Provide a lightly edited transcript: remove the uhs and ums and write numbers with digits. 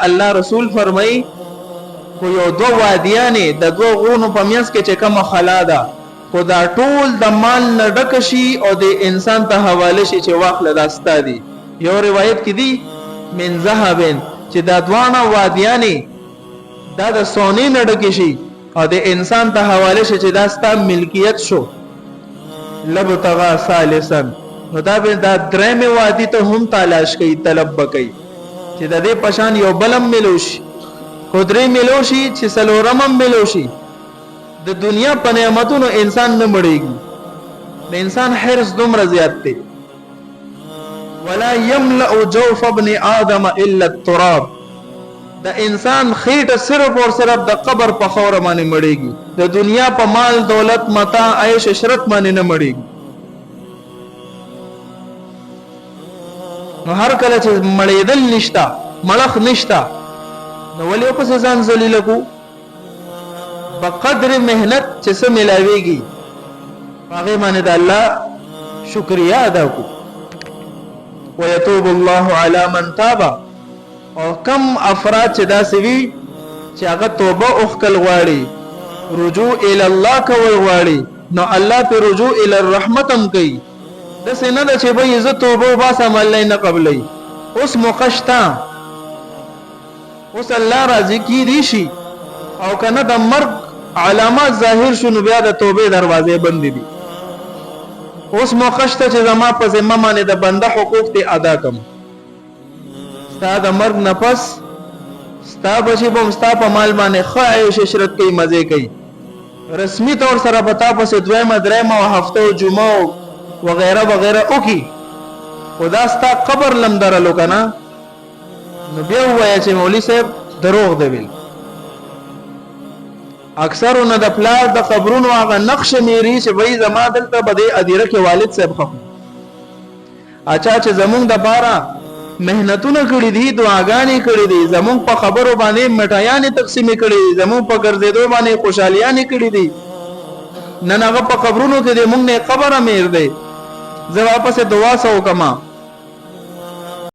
الله رسول فرمای کو یو دو وادیانې د دوه غرونو په منځ کې چې کومه خلا ده خو دا ټول د مال نه ډک شي او د انسان ته حواله شي چې واخله دا ستا دي. یو روایت کې دي من ذهب چې دا دوانه وادیانې دا د سونې نه ډکې شي او د انسان ته حواله شي چې دا ستا ملکیت شو. لبتغا ثالثا نو دا به دا درېمه وادي ته هم تلاش کوي طلب وکي چې د دې پشان یو بلم ملوشي کو درې ملوشي چې سلورمم ملوشي. د دنیا په نعمتونو انسان نه مړېږي د انسان حرص دومره زیات دی. ولا يملأ جوف ابن آدم الا التراب د انسان خېټه صرف اور صرف د قبر په خوره باندې مړېږي د دنیا په مال دولت متاع عيش عشرت باندې نه مړېږي. نو هر کله چې مړېدل نشتا ملخ نشتا نو ولې په ځان ذلیل کو بقدر مهنت چې څه ملاويږي هغه باندې د الله شکریا ادا کو. ويتوب الله على من تاب او کم افراد چې دا سوي چې هغه توبه اوخکل غواړي رجوع الى الله کول غواړي نو الله په رجوع الى الرحمت هم کوي. د سینه د چې به زه توبه وباسم الله نه قبلې اوس مقشتا اوس الله راضي کی دي شي او کنه د مرګ علامات ظاهر شونه بیا د توبه دروازې بند دي. اوس مقشتا چې زما په ذمہ باندې د بنده حقوق ته ادا کوم ستا د مرګ نفس ستا بچي بم ستا په مال باندې خواهش عشرت کوي مزه کوي رسمي طور سره پتا پس دویمه درېمه او هفته او جمعه وغیرہ وغیرہ اوکی خدا ستا قبر لم درلو کنه نو بیا وایي چې مولوی صاحب دروغ دی ویل. اکثرونه د پلار د قبرونو هغه نقش میری چې وای زما دلته بده ادیره کې والد صاحب خو اچھا چې زمونږ د بارا مهنتونه کړې دي دعاګانې کړې دي زمونږ په خبرو باندې مټایانې تقسیم کړې دي زمونږ په ګرځېدو باندې خوشالیانې کړې دي نن هغه په قبرونو کې دې مونږ نه قبر امیر دی زه واپس دعا سو کما